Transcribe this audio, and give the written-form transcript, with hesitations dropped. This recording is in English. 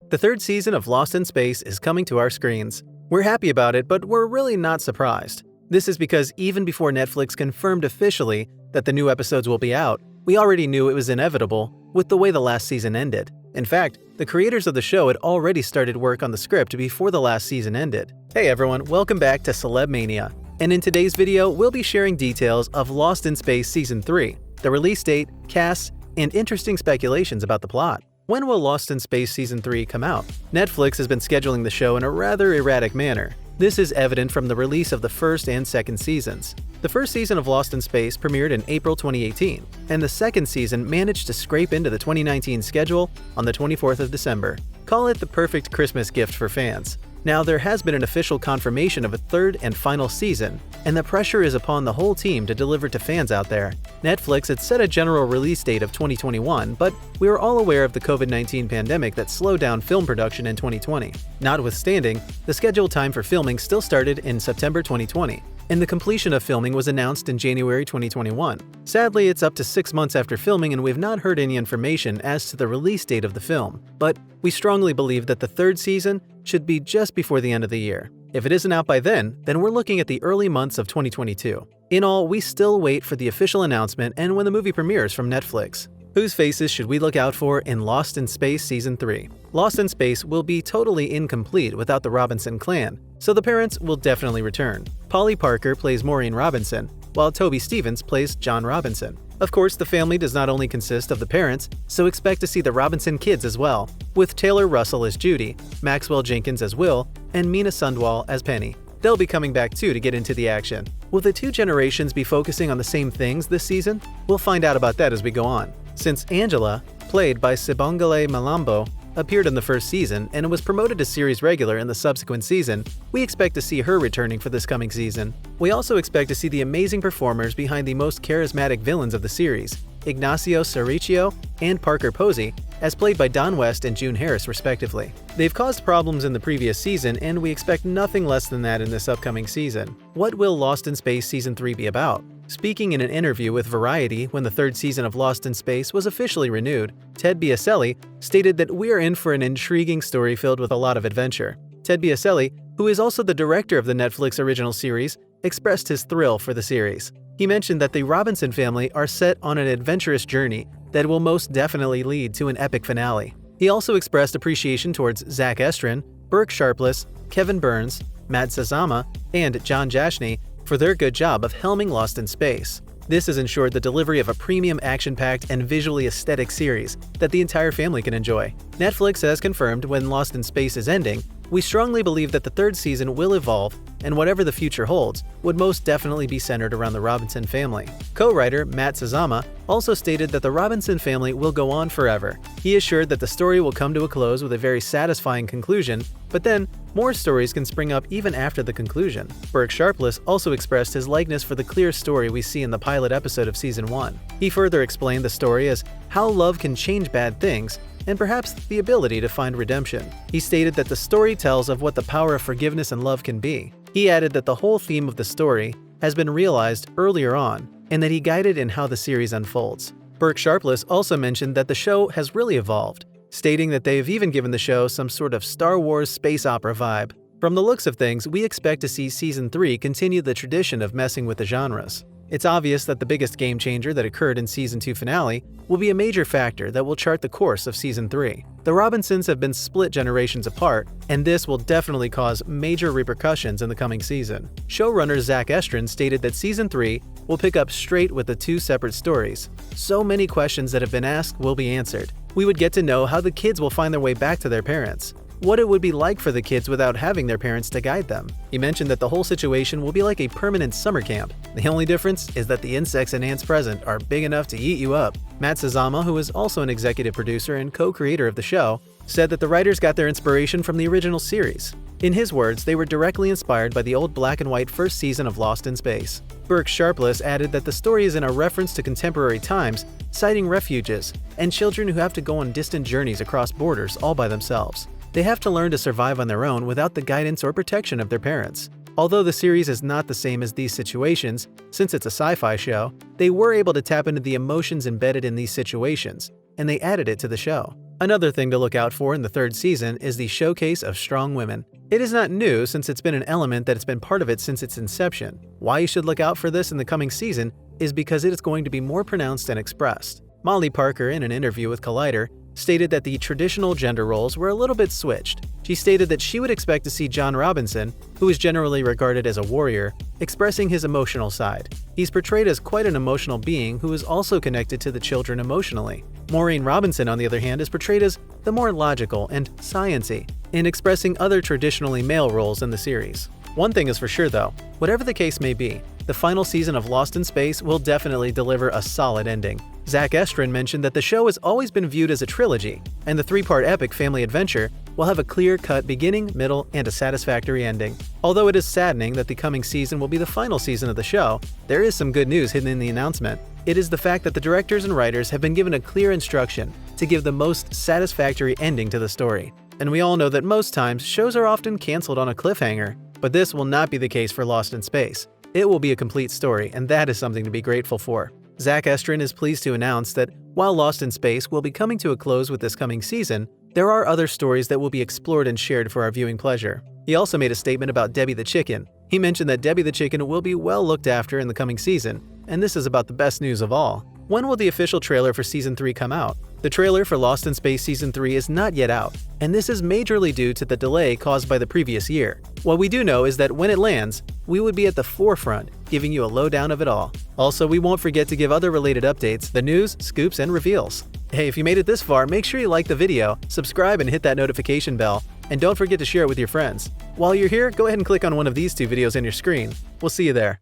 The third season of Lost in Space is coming to our screens. We're happy about it, but we're really not surprised. This is because even before Netflix confirmed officially that the new episodes will be out, we already knew it was inevitable with the way the last season ended. In fact, the creators of the show had already started work on the script before the last season ended. Hey everyone, welcome back to Celeb Mania. And in today's video, we'll be sharing details of Lost in Space Season 3, the release date, cast, and interesting speculations about the plot. When will Lost in Space Season 3 come out? Netflix has been scheduling the show in a rather erratic manner. This is evident from the release of the first and second seasons. The first season of Lost in Space premiered in April 2018, and the second season managed to scrape into the 2019 schedule on the 24th of December. Call it the perfect Christmas gift for fans. Now, there has been an official confirmation of a third and final season, and the pressure is upon the whole team to deliver to fans out there. Netflix had set a general release date of 2021, but we were all aware of the COVID-19 pandemic that slowed down film production in 2020. Notwithstanding, the scheduled time for filming still started in September 2020, and the completion of filming was announced in January 2021. Sadly, it's up to 6 months after filming and we've not heard any information as to the release date of the film, but we strongly believe that the third season should be just before the end of the year. If it isn't out by then we're looking at the early months of 2022. In all, we still wait for the official announcement and when the movie premieres from Netflix. Whose faces should we look out for in Lost in Space Season 3? Lost in Space will be totally incomplete without the Robinson clan, so the parents will definitely return. Polly Parker plays Maureen Robinson, while Toby Stevens plays John Robinson. Of course, the family does not only consist of the parents, so expect to see the Robinson kids as well, with Taylor Russell as Judy, Maxwell Jenkins as Will, and Mina Sundwall as Penny. They'll be coming back too to get into the action. Will the two generations be focusing on the same things this season? We'll find out about that as we go on. Since Angela, played by Sibongile Malambo, appeared in the first season and was promoted to series regular in the subsequent season, we expect to see her returning for this coming season. We also expect to see the amazing performers behind the most charismatic villains of the series, Ignacio Cerricio and Parker Posey, as played by Don West and June Harris respectively. They've caused problems in the previous season and we expect nothing less than that in this upcoming season. What will Lost in Space Season 3 be about? Speaking in an interview with Variety when the third season of Lost in Space was officially renewed, Ted Biaselli stated that we are in for an intriguing story filled with a lot of adventure. Ted Biaselli, who is also the director of the Netflix original series, expressed his thrill for the series. He mentioned that the Robinson family are set on an adventurous journey that will most definitely lead to an epic finale. He also expressed appreciation towards Zach Estrin, Burke Sharpless, Kevin Burns, Matt Sazama, and John Jashney for their good job of helming Lost in Space. This has ensured the delivery of a premium action-packed and visually aesthetic series that the entire family can enjoy. Netflix has confirmed when Lost in Space is ending, we strongly believe that the third season will evolve, and whatever the future holds, would most definitely be centered around the Robinson family. Co-writer Matt Sazama also stated that the Robinson family will go on forever. He assured that the story will come to a close with a very satisfying conclusion, but then more stories can spring up even after the conclusion. Burke Sharpless also expressed his likeness for the clear story we see in the pilot episode of Season 1. He further explained the story as how love can change bad things, and perhaps the ability to find redemption. He stated that the story tells of what the power of forgiveness and love can be. He added that the whole theme of the story has been realized earlier on, and that he guided in how the series unfolds. Burke Sharpless also mentioned that the show has really evolved, stating that they've even given the show some sort of Star Wars space opera vibe. From the looks of things, we expect to see Season 3 continue the tradition of messing with the genres. It's obvious that the biggest game changer that occurred in Season 2 finale will be a major factor that will chart the course of Season 3. The Robinsons have been split generations apart, and this will definitely cause major repercussions in the coming season. Showrunner Zach Estrin stated that Season 3 will pick up straight with the two separate stories. So many questions that have been asked will be answered. We would get to know how the kids will find their way back to their parents, what it would be like for the kids without having their parents to guide them. He mentioned that the whole situation will be like a permanent summer camp. The only difference is that the insects and ants present are big enough to eat you up. Matt Sazama, who is also an executive producer and co-creator of the show, said that the writers got their inspiration from the original series. In his words, they were directly inspired by the old black and white first season of Lost in Space. Burke Sharpless added that the story is in a reference to contemporary times, citing refuges and children who have to go on distant journeys across borders all by themselves. They have to learn to survive on their own without the guidance or protection of their parents. Although the series is not the same as these situations, since it's a sci-fi show, they were able to tap into the emotions embedded in these situations and they added it to the show. Another thing to look out for in the third season is the showcase of strong women. It is not new since it's been an element that's been part of it since its inception. Why you should look out for this in the coming season is because it is going to be more pronounced and expressed. Molly Parker, in an interview with Collider, stated that the traditional gender roles were a little bit switched. She stated that she would expect to see John Robinson, who is generally regarded as a warrior, expressing his emotional side. He's portrayed as quite an emotional being who is also connected to the children emotionally. Maureen Robinson, on the other hand, is portrayed as the more logical and science-y in expressing other traditionally male roles in the series. One thing is for sure though, whatever the case may be, the final season of Lost in Space will definitely deliver a solid ending. Zach Efron mentioned that the show has always been viewed as a trilogy, and the three-part epic family adventure will have a clear-cut beginning, middle, and a satisfactory ending. Although it is saddening that the coming season will be the final season of the show, there is some good news hidden in the announcement. It is the fact that the directors and writers have been given a clear instruction to give the most satisfactory ending to the story. And we all know that most times, shows are often canceled on a cliffhanger, but this will not be the case for Lost in Space. It will be a complete story, and that is something to be grateful for. Zach Efron is pleased to announce that while Lost in Space will be coming to a close with this coming season, there are other stories that will be explored and shared for our viewing pleasure. He also made a statement about Debbie the Chicken. He mentioned that Debbie the Chicken will be well looked after in the coming season, and this is about the best news of all. When will the official trailer for Season 3 come out? The trailer for Lost in Space Season 3 is not yet out, and this is majorly due to the delay caused by the previous year. What we do know is that when it lands, we would be at the forefront, giving you a lowdown of it all. Also, we won't forget to give other related updates, the news, scoops, and reveals. Hey, if you made it this far, make sure you like the video, subscribe and hit that notification bell, and don't forget to share it with your friends. While you're here, go ahead and click on one of these two videos on your screen. We'll see you there.